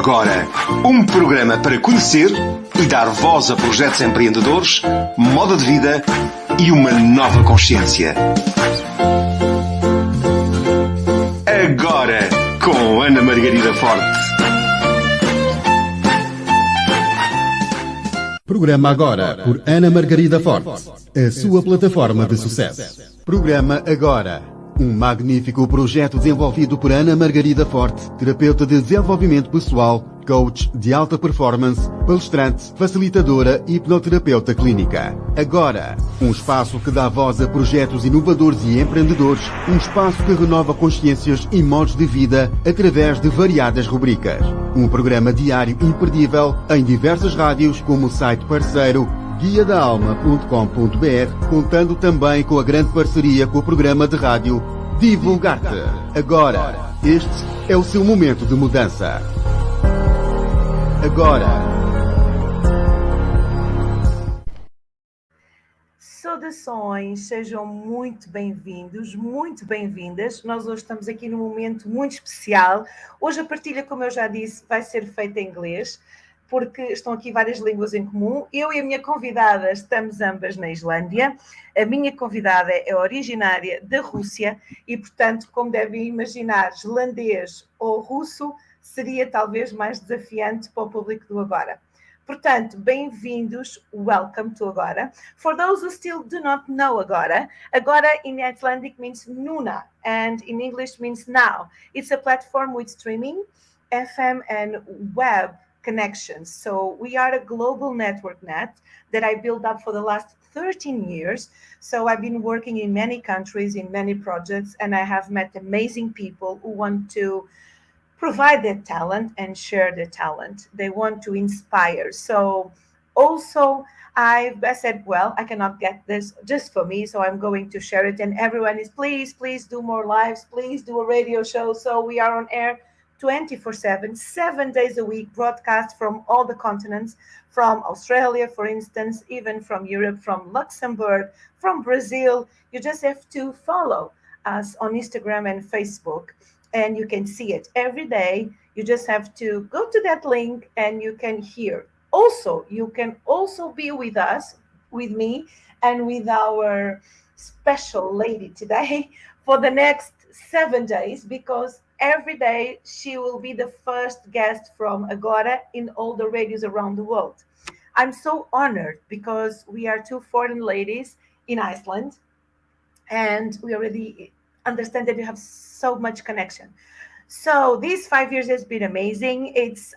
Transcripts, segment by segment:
Agora, um programa para conhecer e dar voz a projetos empreendedores, moda de vida e uma nova consciência. Agora, com Ana Margarida Forte. Programa Agora, por Ana Margarida Forte, a sua plataforma de sucesso. Programa Agora, um magnífico projeto desenvolvido por Ana Margarida Forte, terapeuta de desenvolvimento pessoal, coach de alta performance, palestrante, facilitadora e hipnoterapeuta clínica. Agora, um espaço que dá voz a projetos inovadores e empreendedores, um espaço que renova consciências e modos de vida através de variadas rubricas. Um programa diário imperdível em diversas rádios, como o site parceiro guiadaalma.com.br, contando também com a grande parceria com o programa de rádio Divulgar-te. Agora, este é o seu momento de mudança. Agora. Saudações, sejam muito bem-vindos, muito bem-vindas. Nós hoje estamos aqui num momento muito especial. Hoje a partilha, como eu já disse, vai ser feita em inglês, porque estão aqui várias línguas em comum. Eu e a minha convidada estamos ambas na Islândia. A minha convidada é originária da Rússia e, portanto, como devem imaginar, islandês ou russo seria talvez mais desafiante para o público do Agora. Portanto, bem-vindos, welcome to Agora. For those who still do not know Agora, Agora in Icelandic means nuna and in English means now. It's a platform with streaming, FM and web connections. So we are a global network net that I built up for the last 13 years. So I've been working in many countries, in many projects, and I have met amazing people who want to provide their talent and share their talent. They want to inspire. So also I said, well, I cannot get this just for me, so I'm going to share it. And everyone is, please do more lives, please do a radio show. So we are on air 24/7, 7 days a week, broadcast from all the continents, from Australia, for instance, even from Europe, from Luxembourg, from Brazil. You just have to follow us on Instagram and Facebook, and you can see it every day. You just have to go to that link and you can hear. Also, you can also be with us, with me, and with our special lady today for the next 7 days, because every day she will be the first guest from Agora in all the radios around the world. I'm so honored because we are two foreign ladies in Iceland, and we already understand that you have so much connection. So these 5 years has been amazing. It's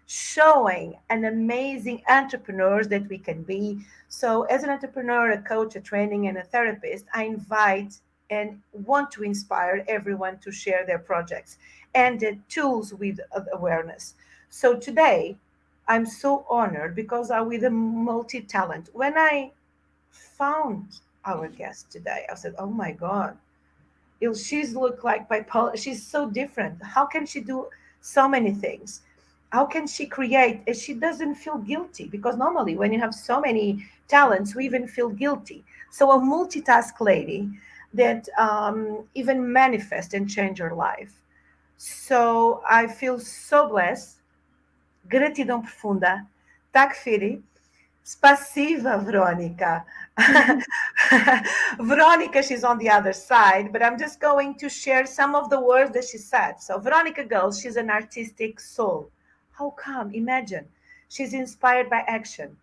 showing an amazing entrepreneurs that we can be. So as an entrepreneur, a coach, a training, and a therapist, I invite and want to inspire everyone to share their projects and the tools with awareness. So today, I'm so honored because I'm with a multi-talent. When I found our guest today, I said, oh my God, she's look like bipolar. She's so different. How can she do so many things? How can she create? And she doesn't feel guilty, because normally when you have so many talents, we even feel guilty. So a multitask lady that even manifest and change your life. So I feel so blessed. Gratidão profunda. Tak Firi. Spasiva, Veronika. Veronika, she's on the other side, but I'm just going to share some of the words that she said. So Veronika Guls, she's an artistic soul. How come? Imagine. She's inspired by action.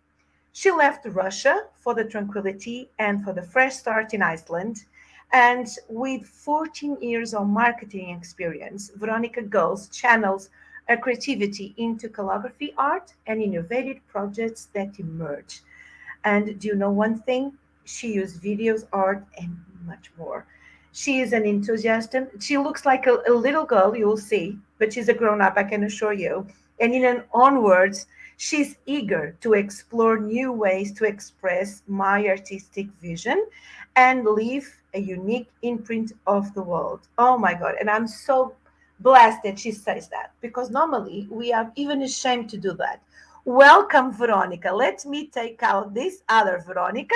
She left Russia for the tranquility and for the fresh start in Iceland. And with 14 years of marketing experience, Veronika Guls channels her creativity into calligraphy art and innovative projects that emerge. And do you know one thing? She uses videos, art, and much more. She is an enthusiast. She looks like a little girl, you will see, but she's a grown-up, I can assure you. And in an own words, she's eager to explore new ways to express my artistic vision and leave a unique imprint of the world. Oh my God. And I'm so blessed that she says that, because normally we are even ashamed to do that. Welcome, Veronika. Let me take out this other Veronika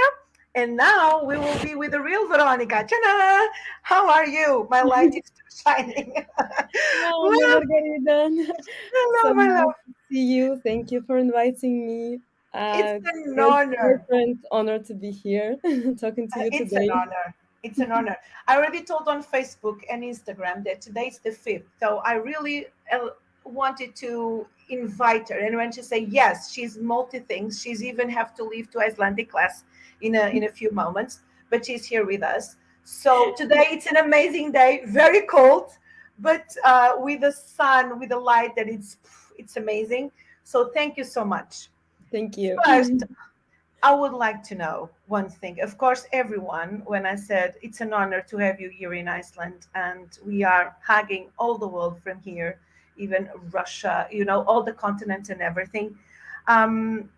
And now we will be with the real Veronika. Ta-da! How are you? My light is still shining. Hello, Well, Margarida. hello, So my nice love. to see you. Thank you for inviting me. It's an Great honor. pleasure and honor to be here talking to you It's an today. honor. It's an honor. I already told on Facebook and Instagram that today's the 5th. So I really wanted to invite her. And when she say yes, she's multi things. She's even have to leave to Icelandic class in a few moments, but she's here with us. So today it's an amazing day, very cold, but with the sun, with the light, that it's amazing. So thank you so much. Thank you. First, I would like to know one thing. Of course, everyone, when I said it's an honor to have you here in Iceland, and we are hugging all the world from here, even Russia, all the continents and everything. Um,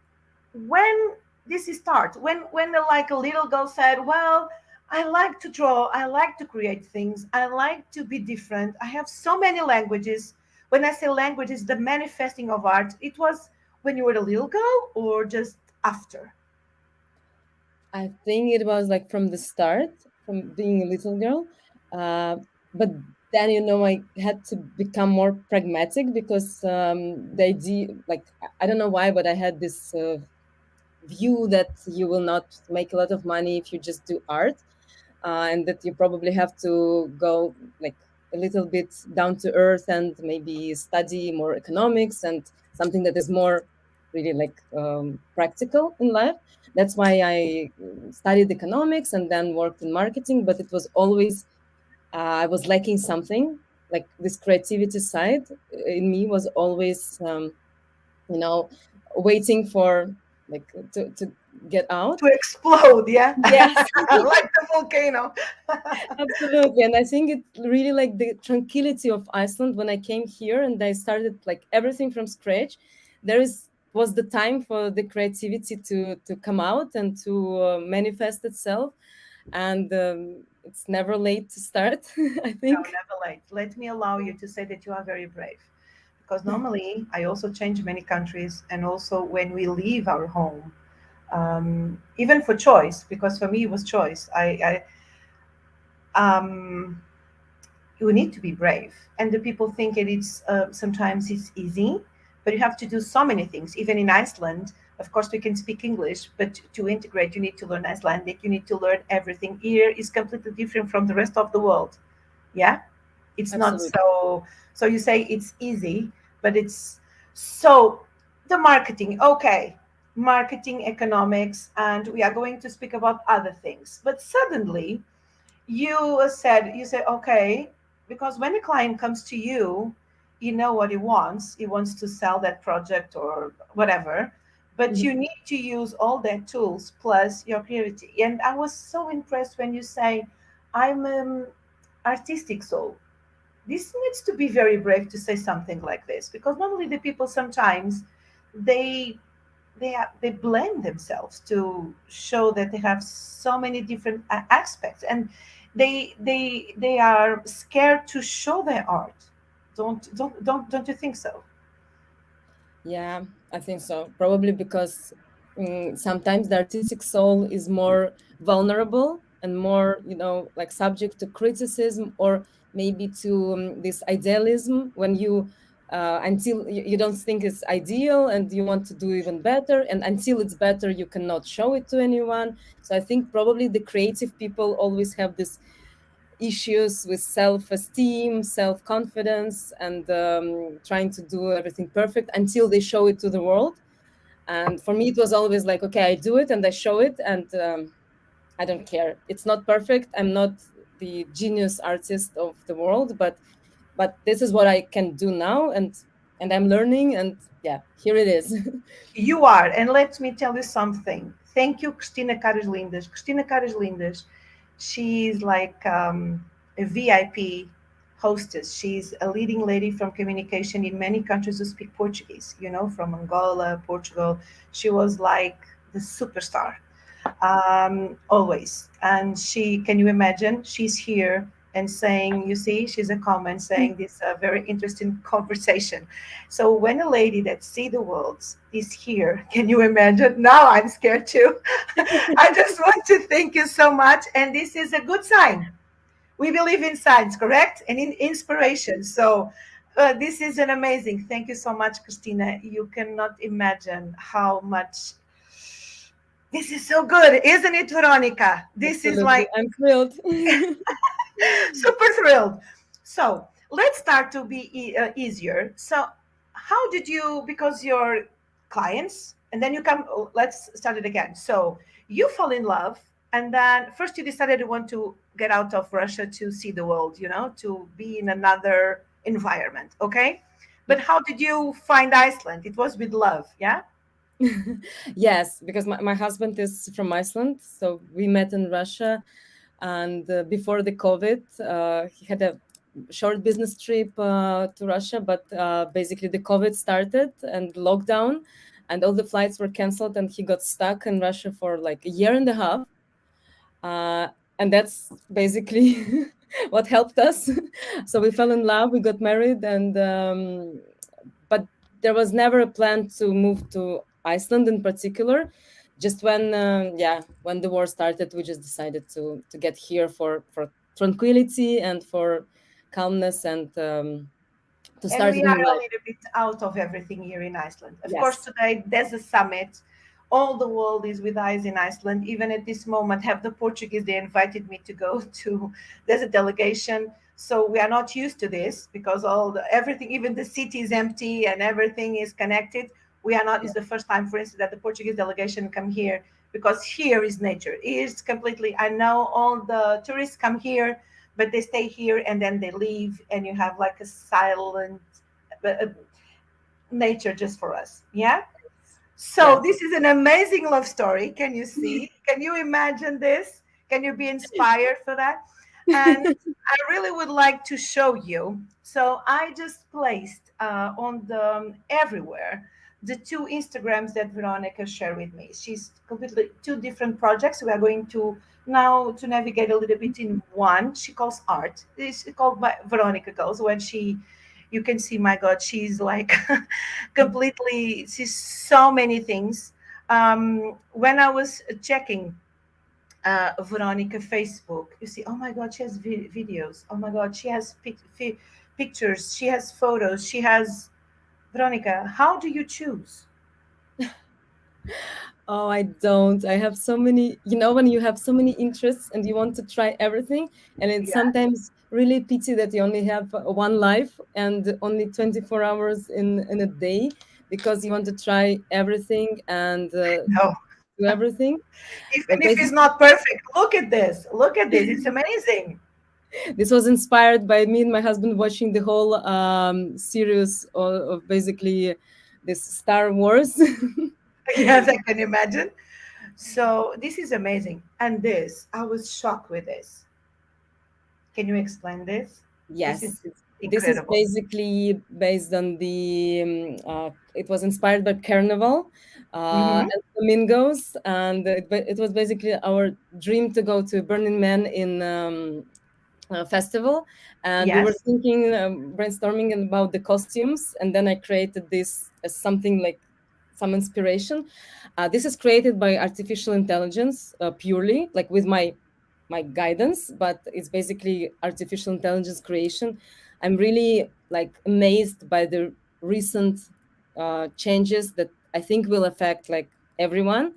when this is start, when like a little girl said, "Well, I like to draw, I like to create things, I like to be different. I have so many languages." When I say languages, the manifesting of art, it was when you were a little girl or just after? I think it was like from the start, from being a little girl. Uh, but then, I had to become more pragmatic because the idea, like, I don't know why, but I had this view that you will not make a lot of money if you just do art, and that you probably have to go like a little bit down to earth and maybe study more economics and something that is more really like practical in life. That's why I studied economics and then worked in marketing, but it was always I was lacking something. Like this creativity side in me was always you know waiting for like to get out. To explode, yeah. Yes. Like the volcano. Absolutely. And I think it really like the tranquility of Iceland when I came here and I started like everything from scratch. Was the time for the creativity to come out and to manifest itself. And it's never late to start, I No, think. never late. Let me allow you to say that you are very brave, because normally I also change many countries, and also when we leave our home, even for choice, because for me it was choice. You need to be brave, and the people think it's sometimes it's easy, but you have to do so many things. Even in Iceland, of course we can speak English, but to integrate you need to learn Icelandic, you need to learn everything. Here is completely different from the rest of the world. Yeah, it's not Absolutely. so you say it's easy, but it's so the marketing, okay, marketing, economics, and we are going to speak about other things. But suddenly you said okay, because when a client comes to you, you know what he wants to sell that project or whatever, but Mhm. you need to use all their tools plus your creativity. And I was so impressed when you say, I'm artistic soul. This needs to be very brave to say something like this, because normally the people sometimes they they blame themselves to show that they have so many different aspects, and they are scared to show their art. Don't you think so? Yeah, I think so. Probably because sometimes the artistic soul is more vulnerable and more, like subject to criticism or maybe to this idealism when until you don't think it's ideal and you want to do even better. And until it's better, you cannot show it to anyone. So I think probably the creative people always have this issues with self-esteem, self-confidence, and trying to do everything perfect until they show it to the world. And for me, it was always like, okay, I do it and I show it, and I don't care. It's not perfect. I'm not the genius artist of the world, but this is what I can do now, and I'm learning, and yeah, here it is. You are, and let me tell you something. Thank you, Cristina Caras Lindas. Cristina Caras Lindas, she's like a VIP hostess. She's a leading lady from communication in many countries who speak Portuguese, from Angola, Portugal. She was like the superstar, always. And can you imagine? She's here and saying, you see, she's a comment saying this very interesting conversation. So when a lady that see the world is here, can you imagine? Now I'm scared too. I just want to thank you so much. And this is a good sign. We believe in science, correct? And in inspiration. So this is an amazing. Thank you so much, Christina. You cannot imagine how much. This is so good, isn't it, Veronika? This Absolutely. is like, I'm thrilled. super thrilled. So let's start to be easier. So how did you, because your clients, and then you come, let's start it again. So you fall in love, and then first you decided you want to get out of Russia to see the world, to be in another environment. Okay. But how did you find Iceland? It was with love. Yeah. Yes, because my husband is from Iceland, so we met in Russia, and before the COVID, he had a short business trip to Russia, but basically the COVID started and lockdown, and all the flights were canceled, and he got stuck in Russia for like a year and a half, and that's basically what helped us. So we fell in love, we got married, and but there was never a plan to move to Iceland in particular. Just when the war started, we just decided to get here for tranquility and for calmness, and to start And we a are new a life. little bit out of everything here in Iceland. Of Yes. course, today there's a summit. All the world is with eyes in Iceland. Even at this moment, have the Portuguese, they invited me to go to, there's a delegation. So we are not used to this because everything, even the city is empty and everything is connected. We are not, it's the first time, for instance, that the Portuguese delegation come here, because here is nature. It's completely, I know all the tourists come here, but they stay here and then they leave, and you have like a silent nature just for us. Yeah. So Yes. this is an amazing love story. Can you see? Can you imagine this? Can you be inspired for that? And I really would like to show you. So I just placed on the everywhere the two Instagrams that Veronika shared with me. She's completely two different projects. We are going to now to navigate a little bit in one. She calls art. It's called by Veronika Guls. When you can see, my God, she's like completely, she's so many things. When I was checking Veronika Facebook, you see, oh my God, she has videos. Oh my God, she has pictures. She has photos. She has, Veronika, how do you choose? Oh, I don't. I have so many, when you have so many interests and you want to try everything, and it's Yeah. sometimes really pity that you only have one life and only 24 hours in a day, because you want to try everything and No. do everything. Even But if it's basically, not perfect, look at this. Look at this. It's amazing. this was inspired by me and my husband watching the whole series of basically this Star Wars. Yes, I can imagine. So this is amazing. And this, I was shocked with this. Can you explain this? This is Yes, this is incredible. basically based on it was inspired by Carnival Mm-hmm. and flamingos, and it was basically our dream to go to Burning Man in festival, and we were Yes. thinking, brainstorming about the costumes, and then I created this as something like some inspiration. This is created by artificial intelligence, purely like with my guidance, but it's basically artificial intelligence creation. I'm really like amazed by the recent changes that I think will affect like everyone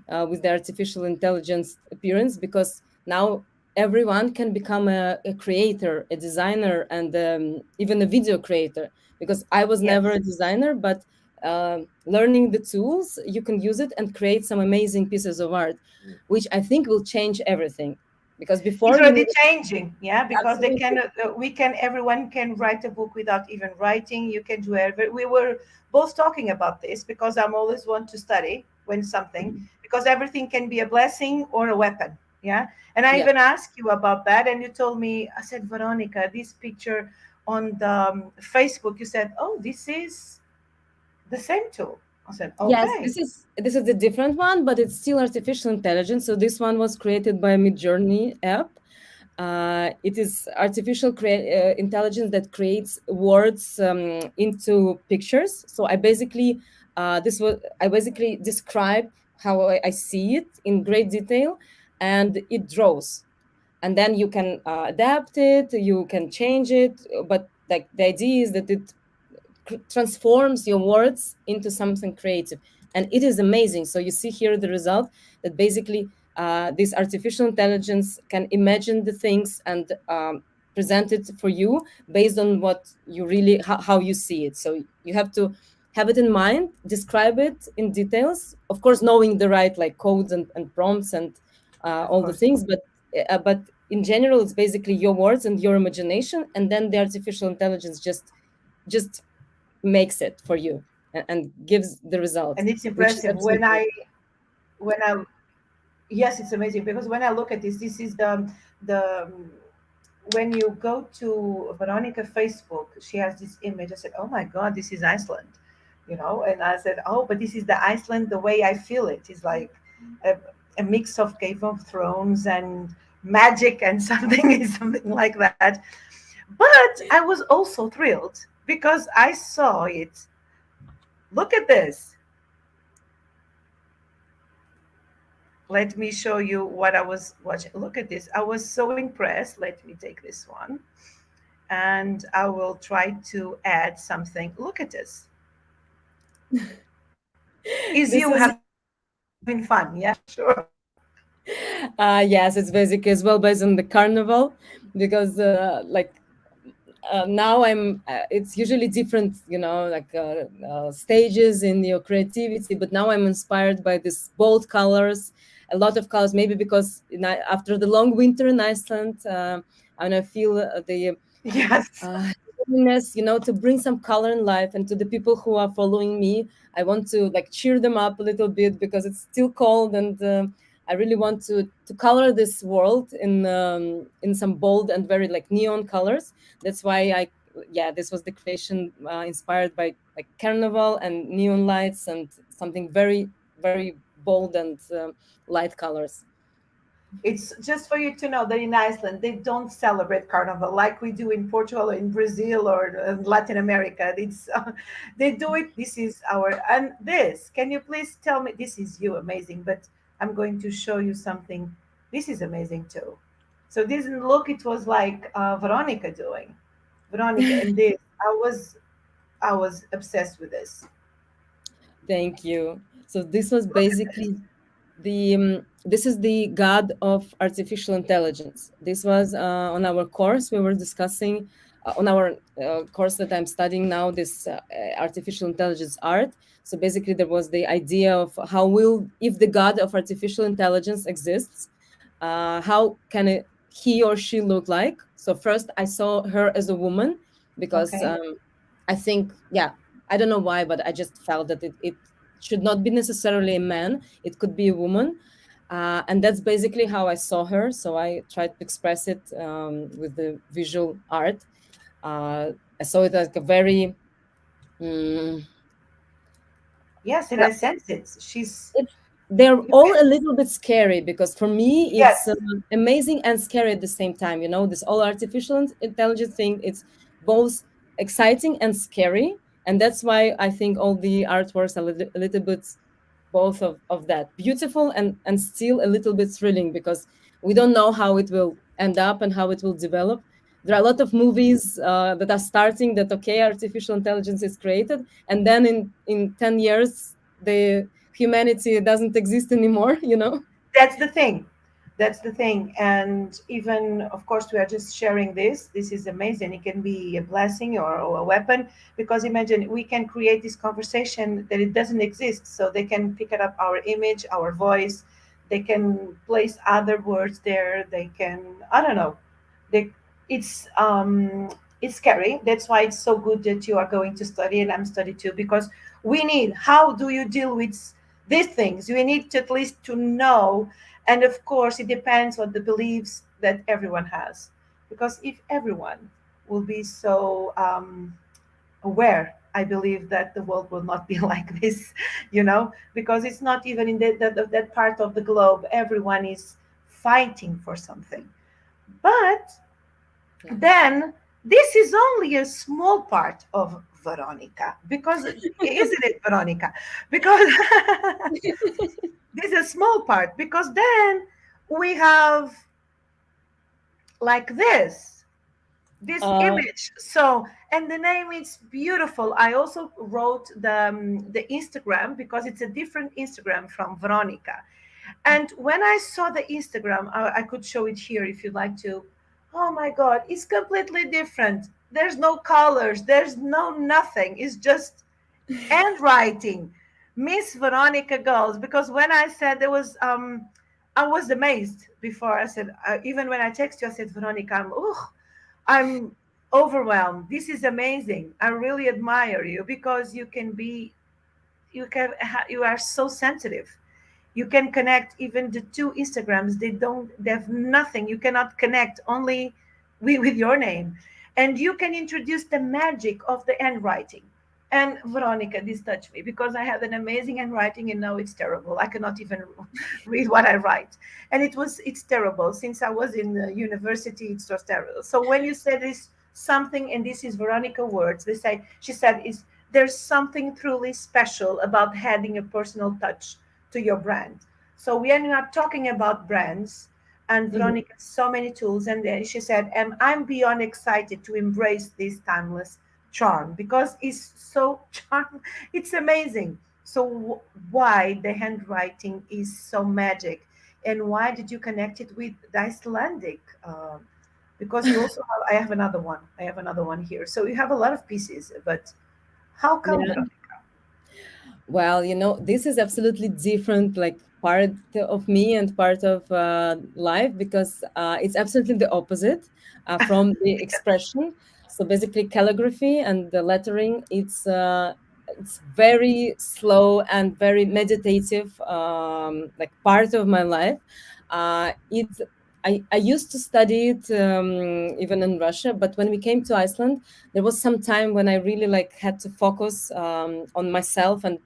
with the artificial intelligence appearance, because now everyone can become a creator, a designer, and even a video creator. Because I was Yes. never a designer, but learning the tools, you can use it and create some amazing pieces of art, which I think will change everything. Because before It's you already need changing, yeah, because they absolutely. can, everyone can write a book without even writing. You can do everything. We were both talking about this because I'm always want to study when something, because everything can be a blessing or a weapon, yeah. And I Yeah. even asked you about that, and you told me, I said, Veronika, this picture on the Facebook, you said, oh, this is the same tool. I said, Yes, okay. this is a different one, but it's still artificial intelligence. So this one was created by Midjourney app. It is artificial intelligence that creates words into pictures. So I basically describe how I see it in great detail, and it draws. And then you can adapt it, you can change it, but like the idea is that it transforms your words into something creative, and it is amazing. So you see here the result, that basically this artificial intelligence can imagine the things and present it for you based on what you really how you see it. So you have to have it in mind, describe it in details, of course knowing the right like codes and prompts and all the things, but in general it's basically your words and your imagination, and then the artificial intelligence just makes it for you and gives the result. And it's impressive. Yes, it's amazing, because when I look at this is the when you go to Veronika Facebook, she has this image. I said, oh my God, this is Iceland, and I said, oh, but this is the Iceland the way I feel it. It's like a mix of Game of Thrones and magic and something like that. But I was also thrilled because I saw it. Look at this. Let me show you what I was watching. Look at this. I was so impressed. Let me take this one. And I will try to add something. Look at this. You having fun? Yeah, sure. Yes, it's basically as well based on the carnival, because now it's usually different, stages in your creativity, but now I'm inspired by these bold colors, a lot of colors, maybe because after the long winter in Iceland, and I feel the willingness, to bring some color in life. And to the people who are following me, I want to cheer them up a little bit, because it's still cold, and I really want to color this world in some bold and very neon colors. That's why this was the creation inspired by carnival and neon lights and something very, very bold and light colors. It's just for you to know that in Iceland, they don't celebrate Carnival like we do in Portugal or in Brazil or Latin America. They do it. This is and this, can you please tell me, this is you, amazing, but I'm going to show you something. This is amazing too. So this look, it was like Veronika doing. Veronika, and this, I was obsessed with this. Thank you. So this was basically this is the god of artificial intelligence. This was on our course we were discussing on our course that I'm studying now, this artificial intelligence art. So basically there was the idea of if the god of artificial intelligence exists, how can he or she look like? So first I saw her as a woman, because I think, I don't know why, but I just felt that it should not be necessarily a man. It could be a woman. And that's basically how I saw her. So I tried to express it with the visual art. I saw it like a very... yes, and I sense it. They're all a little bit scary, because for me, it's amazing and scary at the same time. This all artificial intelligence thing, it's both exciting and scary. And that's why I think all the artworks are a little bit both of that. Beautiful and still a little bit thrilling, because we don't know how it will end up and how it will develop. There are a lot of movies that are starting that, artificial intelligence is created, and then in 10 years, the humanity doesn't exist anymore, That's the thing. And even, of course, we are just sharing this is amazing. It can be a blessing or a weapon, because imagine we can create this conversation that it doesn't exist, so they can pick up our image, our voice, they can place other words there, they can, I don't know, it's scary. That's why it's so good that you are going to study and I'm studying too, because we need, how do you deal with these things? We need to at least to know. And of course, it depends on the beliefs that everyone has. Because if everyone will be so aware, I believe that the world will not be like this, because it's not even in that part of the globe. Everyone is fighting for something. But then this is only a small part of Veronika, because isn't it, Veronika? Because this is a small part, because then we have like this image. So, and the name is beautiful. I also wrote the Instagram, because it's a different Instagram from Veronika. And when I saw the Instagram, I could show it here if you'd like to. Oh my God, it's completely different. There's no colors, there's no nothing. It's just handwriting. Miss Veronika Guls. Because when I said there was, I was amazed before. I said, even when I text you, I said, Veronika, I'm overwhelmed. This is amazing. I really admire you, because you can be, you are so sensitive. You can connect even the two Instagrams. They have nothing. You cannot connect only with your name. And you can introduce the magic of the handwriting. And Veronika, this touched me, because I have an amazing handwriting, and now it's terrible. I cannot even read what I write. And it's terrible. Since I was in university, it's so terrible. So when you said this something, and this is Veronika words, she said, is there's something truly special about adding a personal touch to your brand. So we are not talking about brands, and Veronika has so many tools. And then she said, I'm beyond excited to embrace this timeless charm, because it's so charm. It's amazing. So why the handwriting is so magic, and why did you connect it with the Icelandic? Because you also I have another one. I have another one here. So you have a lot of pieces, but how come? Yeah. Well, this is absolutely different, like part of me and part of life, because it's absolutely the opposite from the expression. So basically, calligraphy and the lettering, it's very slow and very meditative, like part of my life. I used to study it even in Russia, but when we came to Iceland, there was some time when I really had to focus on myself, and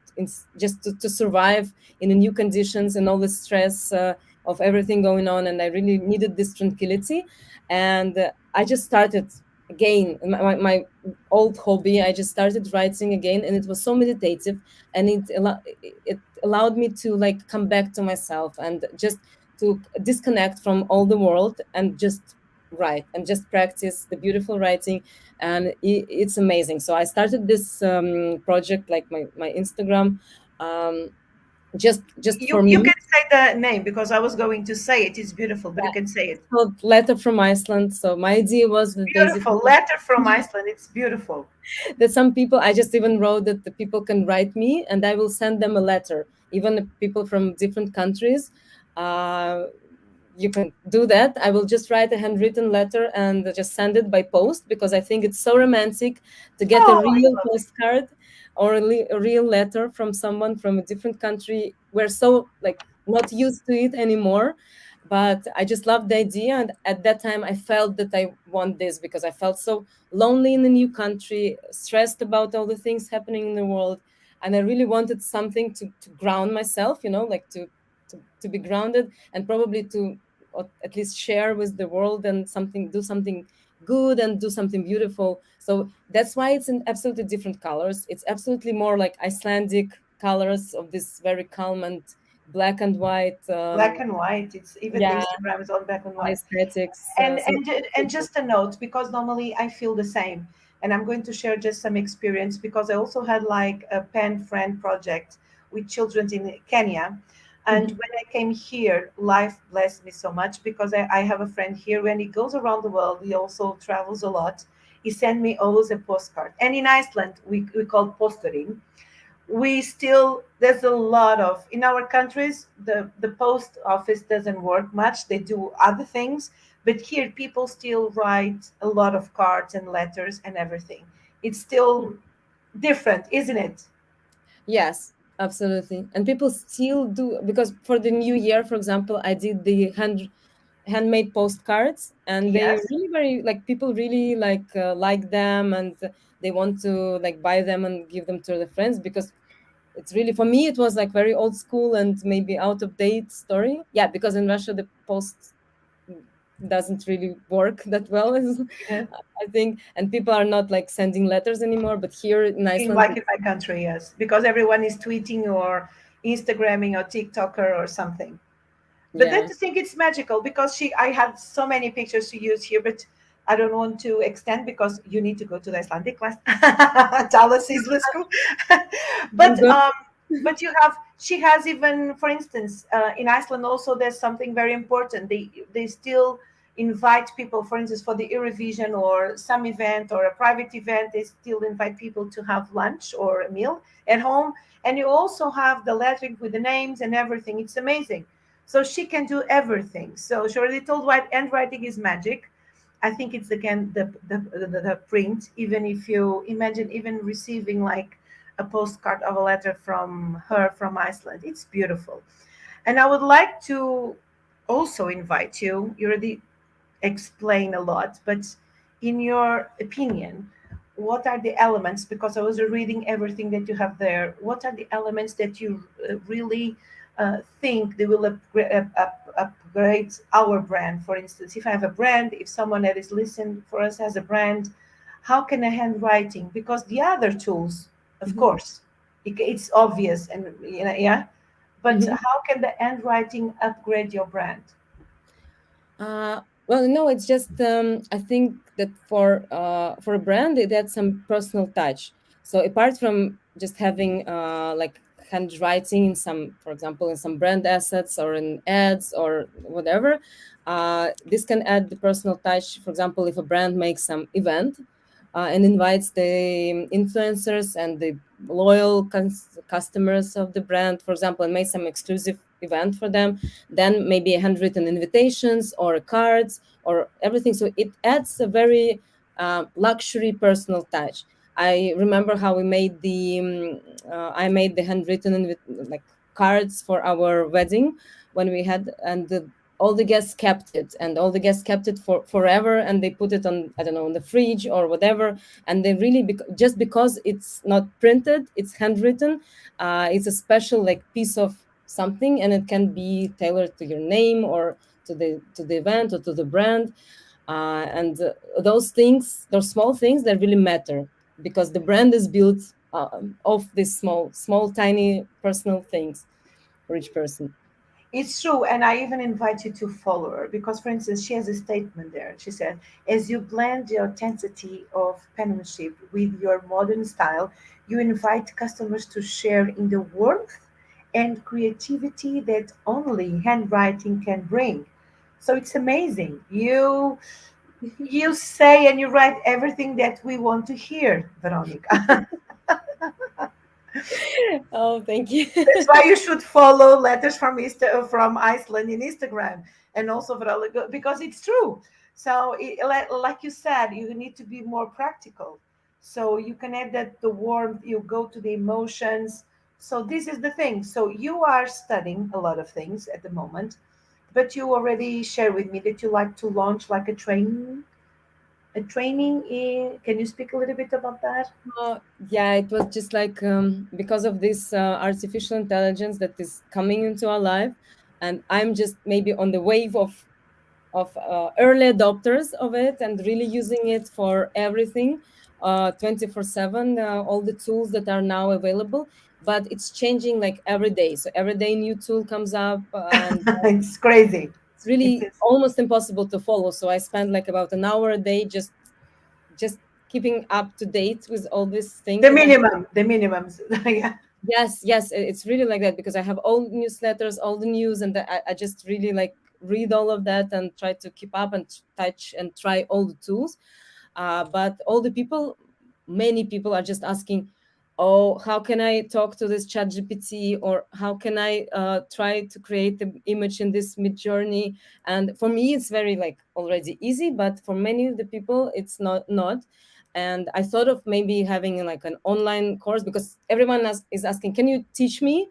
just to survive in the new conditions and all the stress of everything going on. And I really needed this tranquility. And I just started again, my old hobby. I just started writing again, and it was so meditative, and it allowed me to come back to myself, and just to disconnect from all the world, and just write and just practice the beautiful writing. And it's amazing. So I started this project, like my Instagram, just for me. You can say the name, because I was going to say it. It's beautiful, but you can say it. Called Letter from Iceland. So my idea was that beautiful letter from Iceland. It's beautiful. That some people, I just even wrote that the people can write me, and I will send them a letter. Even the people from different countries, you can do that. I will just write a handwritten letter and just send it by post, because I think it's so romantic to get a real postcard or a real letter from someone from a different country. We're so not used to it anymore, but I just loved the idea. And at that time I felt that I want this, because I felt so lonely in a new country, stressed about all the things happening in the world, and I really wanted something to ground myself, to be grounded, and probably to at least share with the world, and do something good and do something beautiful. So that's why it's in absolutely different colors. It's absolutely more like Icelandic colors of this very calm and black and white. Black and white. It's even the Instagram is all black and white. Aesthetics. And just a note, because normally I feel the same, and I'm going to share just some experience, because I also had a pen friend project with children in Kenya. And when I came here, life blessed me so much, because I have a friend here. When he goes around the world, he also travels a lot. He sent me always a postcard. And in Iceland, we call postering. There's a lot of, in our countries, the post office doesn't work much. They do other things. But here, people still write a lot of cards and letters and everything. It's still different, isn't it? Yes. Absolutely. And people still do, because for the new year, for example, I did the handmade postcards, and they really very people really like them, and they want to buy them and give them to their friends, because it's really, for me, it was very old school and maybe out of date story. Yeah, because in Russia the post doesn't really work that well, I think, and people are not like sending letters anymore. But here in Iceland, like in my country, yes, because everyone is tweeting or Instagramming or TikToker or something. But then to think it's magical, because I have so many pictures to use here, but I don't want to extend because you need to go to the Icelandic class. But she has even, for instance, in Iceland also there's something very important. They still invite people, for instance, for the Eurovision or some event or a private event, they still invite people to have lunch or a meal at home. And you also have the lettering with the names and everything. It's amazing. So she can do everything. So she already told why handwriting is magic. I think it's again the print. Even if you imagine even receiving like a postcard of a letter from her from Iceland, it's beautiful. And I would like to also invite you. You already explain a lot, but in your opinion, what are the elements? Because I was reading everything that you have there. What are the elements that you really think they will upgrade our brand? For instance, if I have a brand, if someone that is listening for us has a brand, how can a handwriting? Because the other tools, of course, it's obvious, and yeah. But how can the handwriting upgrade your brand? Well, no, it's just I think that for a brand, it adds some personal touch. So apart from just having like handwriting in some, for example, in some brand assets or in ads or whatever, this can add the personal touch. For example, if a brand makes some event and invites the influencers and the loyal customers of the brand, for example, and make some exclusive event for them, then maybe handwritten invitations or cards or everything. So it adds a very luxury personal touch. I remember how we made I made the handwritten like cards for our wedding when we had, and all the guests kept it, and all the guests kept it for forever, and they put it on, I don't know, on the fridge or whatever, and they really just because it's not printed, it's handwritten, it's a special like piece of something, and it can be tailored to your name or to the event or to the brand, and those things, those small things that really matter, because the brand is built of these small tiny personal things for each person. It's true. And I even invite you to follow her because, for instance, she has a statement there. She said, as you blend the authenticity of penmanship with your modern style, you invite customers to share in the warmth and creativity that only handwriting can bring. So it's amazing. You say and you write everything that we want to hear, Veronika. Oh, thank you. That's why you should follow Letters from Iceland in Instagram, and also Veronika, because it's true. So, like you said, you need to be more practical. So you can add that the warmth, you go to the emotions. So this is the thing. So you are studying a lot of things at the moment, but you already shared with me that you like to launch like a training in. Can you speak a little bit about that? Yeah, it was just like because of this artificial intelligence that is coming into our life, and I'm just maybe on the wave of early adopters of it and really using it for everything 24/7, all the tools that are now available, but it's changing like every day. So every day new tool comes up, and It's crazy. it's really almost impossible to follow. So I spend like about an hour a day just keeping up to date with all these things. The minimums. Yeah. Yes, it's really like that, because I have all newsletters, all the news, and I just really like read all of that and try to keep up and touch and try all the tools. But all the people, many people are just asking, oh, how can I talk to this chat GPT, or how can I try to create the image in this mid journey? And for me, it's very like already easy, but for many of the people, it's not. And I thought of maybe having like an online course, because everyone is asking, can you teach me?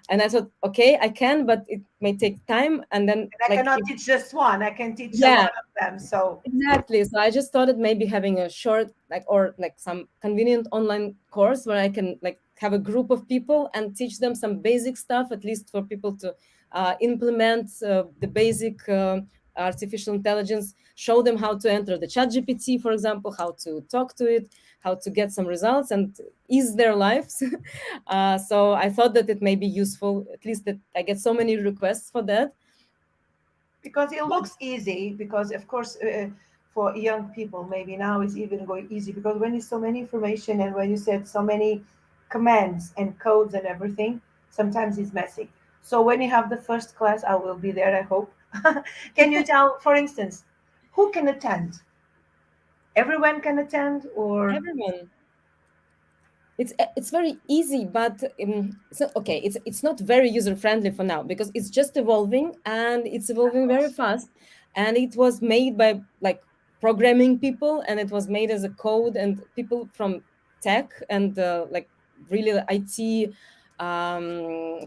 And I thought, okay, I can, but it may take time. And then I cannot teach just one. I can teach a Yeah. lot of them. So Exactly. So I just thought maybe having a short, or some convenient online course where I can like have a group of people and teach them some basic stuff, at least for people to implement the basic artificial intelligence, show them how to enter the ChatGPT, for example, how to talk to it, how to get some results and ease their lives. So I thought that it may be useful, at least that I get so many requests for that. Because it looks easy, because of course for young people maybe now it's even going easy, because when it's so many information and when you said so many commands and codes and everything, sometimes it's messy. So when you have the first class, I will be there, I hope. Can you tell, for instance, who can attend? Everyone can attend, or Everyone. It's very easy, but it's not very user friendly for now, because it's just evolving and it's evolving very fast, and it was made by like programming people, and it was made as a code, and people from tech and like really IT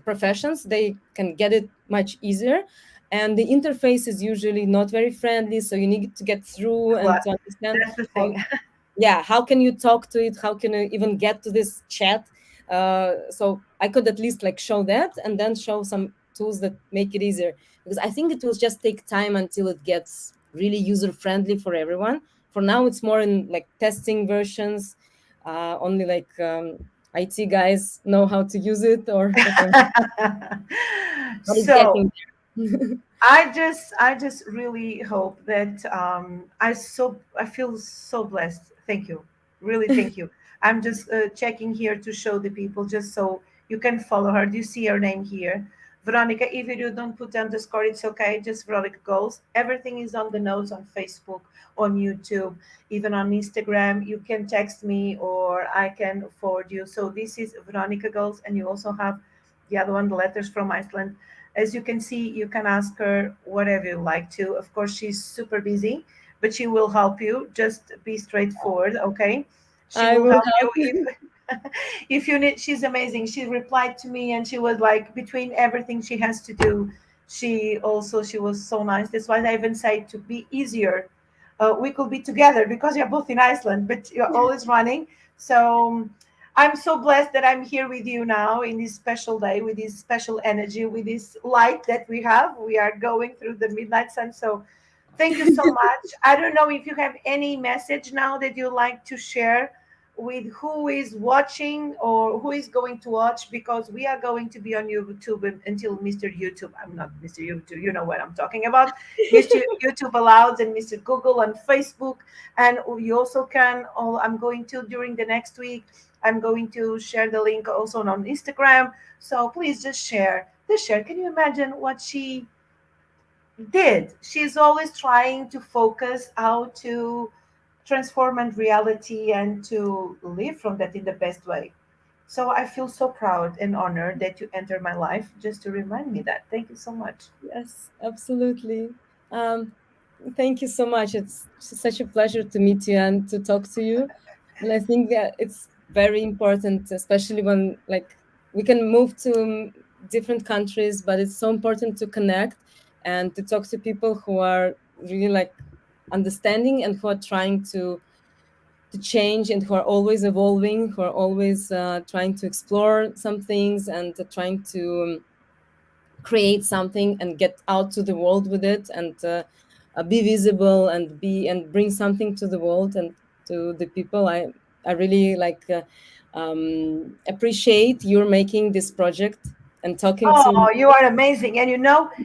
professions, they can get it much easier. And the interface is usually not very friendly, so you need to get through and to understand that's the thing. how can you talk to it, how can you even get to this chat. So I could at least like show that, and then show some tools that make it easier, because I think it will just take time until it gets really user friendly for everyone. For now it's more in like testing versions, only like IT guys know how to use it, or but it's So getting there. I just really hope that I feel so blessed. Thank you, really, thank you. I'm just checking here to show the people, just so you can follow her. Do you see her name here, Veronika? If you don't put underscore, it's okay. Just Veronika Guls. Everything is on the notes on Facebook, on YouTube, even on Instagram. You can text me or I can forward you. So this is Veronika Guls, and you also have the other one, the letters from Iceland. As you can see, you can ask her whatever you like to. Of course, she's super busy, but she will help you. Just be straightforward, okay? She I will will help you help. if you need. She's amazing. She replied to me, and she was like, between everything she has to do, she was so nice. That's why I even say to be easier, we could be together because you're both in Iceland, but you're always running. So I'm so blessed that I'm here with you now in this special day, with this special energy, with this light that we have. We are going through the midnight sun. So thank you so much. I don't know if you have any message now that you like to share with who is watching or who is going to watch, because we are going to be on YouTube until Mr. YouTube. I'm not Mr. YouTube. You know what I'm talking about. Mr. YouTube allows, and Mr. Google and Facebook. And you also can, I'm going to, during the next week, I'm going to share the link also on Instagram. So please just share. Just share. Can you imagine what she did? She's always trying to focus how to transform and reality and to live from that in the best way. So I feel so proud and honored that you entered my life just to remind me that. Thank you so much. Yes, absolutely. Um, Thank you so much. It's such a pleasure to meet you and to talk to you. And I think that it's very important, especially when like we can move to different countries, but it's so important to connect and to talk to people who are really like understanding and who are trying to change and who are always evolving, who are always trying to explore some things and trying to create something and get out to the world with it, and be visible and bring something to the world and to the people. I really like appreciate you're making this project and talking to Oh, you are amazing. And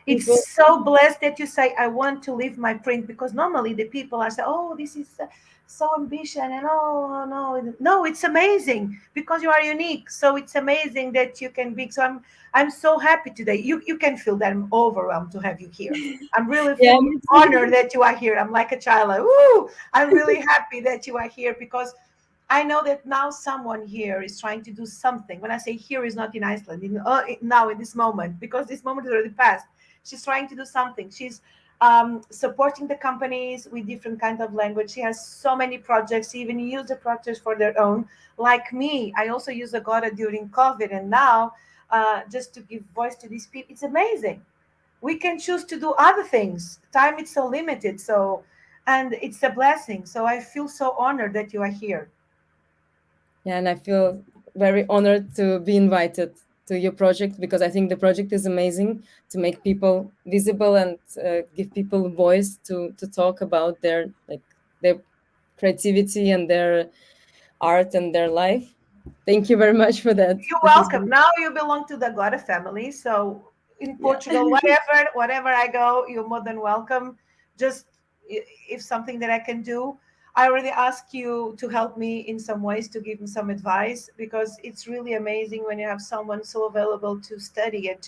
it's people. so blessed that you say, I want to leave my print, because normally the people are saying, oh, this is so ambitious. And oh, no, no, it's amazing because you are unique. So it's amazing that you can be. So I'm so happy today. You can feel that I'm overwhelmed to have you here. I'm really Yeah, feel me too. honored that you are here. I'm like a child. Like, woo! I'm really happy that you are here, because I know that now someone here is trying to do something. When I say here, is not in Iceland, now in this moment, because this moment is already past. She's trying to do something. She's supporting the companies with different kinds of language. She has so many projects. She even use the projects for their own. Like me, I also use Agora during COVID, and now just to give voice to these people, it's amazing. We can choose to do other things. Time is so limited, so and it's a blessing. So I feel so honored that you are here. Yeah, and I feel very honored to be invited. your project, because I think the project is amazing to make people visible and give people voice to talk about their creativity and their art and their life. Thank you very much for that. You're welcome. Now you belong to the AGORA family. So in Portugal, whatever I go, you're more than welcome. Just if something that I can do, I already asked you to help me in some ways, to give me some advice, because it's really amazing when you have someone so available to study and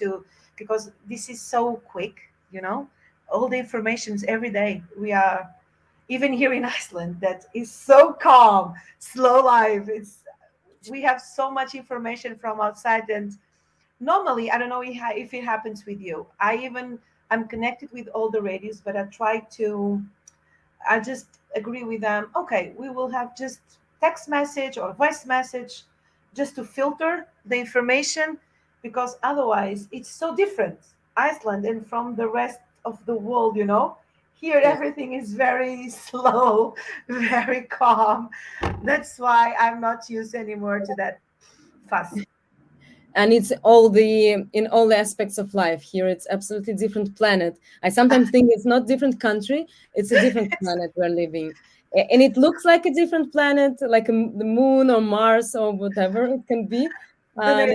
because this is so quick, all the information's every day. We are, even here in Iceland, that is so calm, slow life. We have so much information from outside, and normally, I don't know if it happens with you. I'm connected with all the radios, but I just agree with them. Okay, we will have just text message or voice message just to filter the information, because otherwise it's so different, Iceland and from the rest of the world. Here everything is very slow, very calm. That's why I'm not used anymore to that fuss. And it's in all the aspects of life. Here it's absolutely different planet. I sometimes think it's not different country, it's a different planet we're living. And it looks like a different planet, like the moon or Mars or whatever it can be. But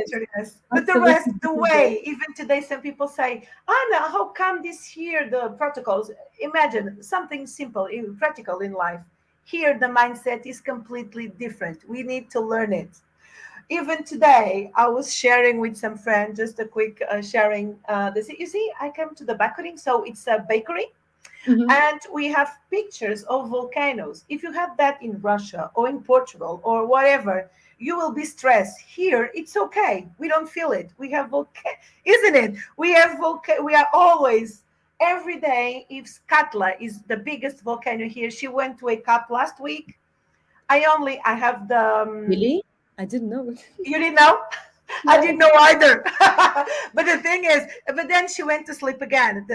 the rest, the way, even today, some people say, Anna, how come this year, the protocols? Imagine something simple, practical in life. Here, the mindset is completely different. We need to learn it. Even today, I was sharing with some friends, just a quick sharing. You see, I came to the bakery, so it's a bakery. Mm-hmm. And we have pictures of volcanoes. If you have that in Russia or in Portugal or whatever, you will be stressed. Here, it's okay. We don't feel it. We have isn't it? We are always, every day, if Katla is the biggest volcano here, she went to wake up last week. I have the... Really? I didn't know. You didn't know? I didn't know either. But the thing is, but then she went to sleep again.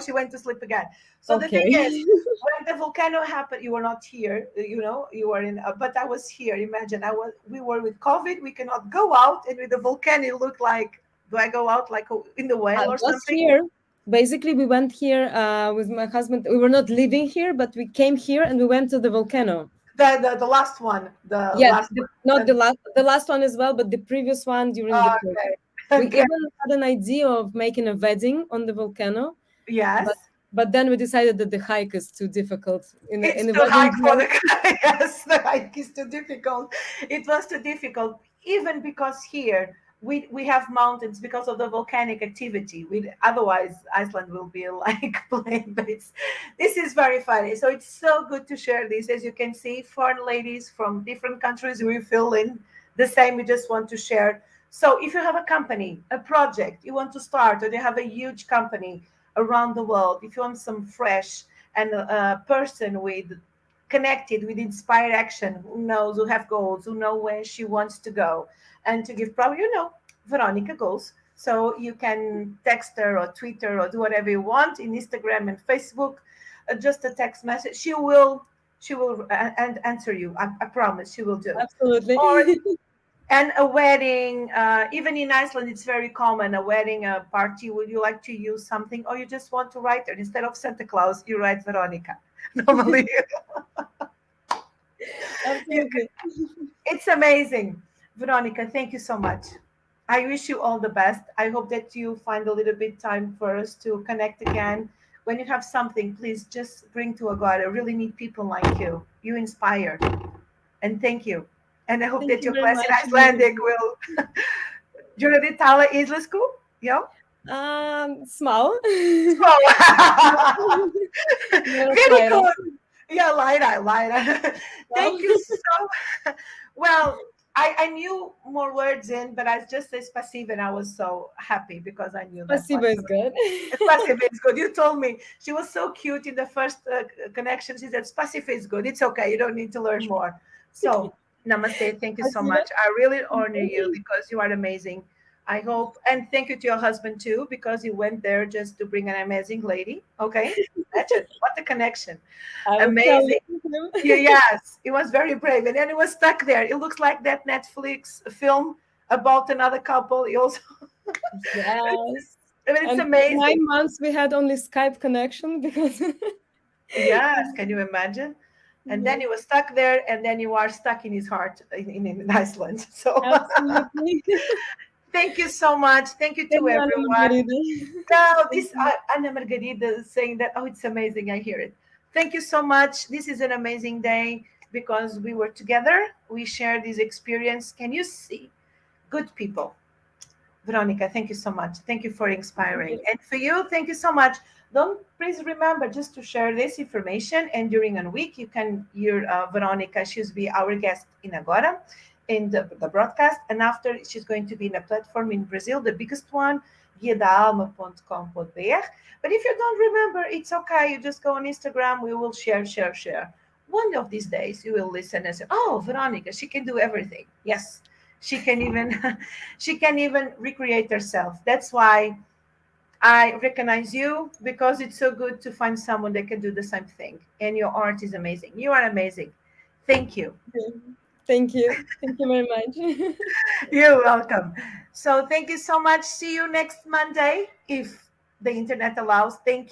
She went to sleep again. So the thing is, when the volcano happened, you were not here. You were in, but I was here. Imagine, we were with COVID. We cannot go out, and with the volcano, it looked like, do I go out like in the whale or something? Here. Basically, we went here with my husband. We were not living here, but we came here and we went to the volcano. The last one. The last one as well, but the previous one during the project. We even had an idea of making a wedding on the volcano. Yes. But then we decided that the hike is too difficult. Yes, the hike is too difficult. It was too difficult, even because here we have mountains because of the volcanic activity. Otherwise, Iceland will be like plain. But this is very funny. So it's so good to share this. As you can see, foreign ladies from different countries, we feel in the same. We just want to share. So if you have a company, a project you want to start, or you have a huge company around the world, if you want some fresh and a person connected with inspired action, who have goals, who know where she wants to go, and to give Veronika Guls. So you can text her or tweet her or do whatever you want in Instagram and Facebook, just a text message. She will answer you. I promise she will do. Absolutely. And a wedding, even in Iceland, it's very common. A wedding, a party, would you like to use something, or you just want to write it? Instead of Santa Claus, you write Veronika. Normally. It's amazing. Veronika, thank you so much. I wish you all the best. I hope that you find a little bit time for us to connect again. When you have something, please just bring to AGORA. I really need people like you. You inspire. And thank you. And I hope that your class in Icelandic will... Gjorde ditt tala íslensku? Ja? Small. Very good. Yeah, Lyra. Thank you so... Well, I knew more words but I just said spasibo, and I was so happy because I knew that. Spasibo is good. Spasibo is good. You told me. She was so cute in the first connection. She said, spasibo is good. It's okay. You don't need to learn more. So, namaste. Thank you so much. I really honor you because you are amazing. I hope, and thank you to your husband too, because he went there just to bring an amazing lady. Okay, imagine what a connection! Amazing. Yes, he was very brave, and then he was stuck there. It looks like that Netflix film, about another couple. He also, Yes. I mean, it's And amazing. 9 months we had only Skype connection because Yes, can you imagine? And then you were stuck there, and then you are stuck in his heart in Iceland. So absolutely. thank you so much. Thank you to Thank you, Ana everyone. Margarida. No, this Ana Margarida is saying that, oh, it's amazing. I hear it. Thank you so much. This is an amazing day because we were together. We shared this experience. Can you see? Good people. Veronika, thank you so much. Thank you for inspiring. And for you, thank you so much. Don't please remember just to share this information. And during a week, you can hear Veronika. She'll be our guest in Agora in the broadcast. And after, she's going to be in a platform in Brazil, the biggest one, guiadaalma.com.br. But if you don't remember, it's okay. You just go on Instagram. We will share. One of these days, you will listen and say, oh, Veronika, she can do everything. Yes. She can even recreate herself. That's why I recognize you, because it's so good to find someone that can do the same thing. And your art is amazing. You are amazing. Thank you. Thank you. Thank you very much. You're welcome. So thank you so much. See you next Monday, if the internet allows. Thank you.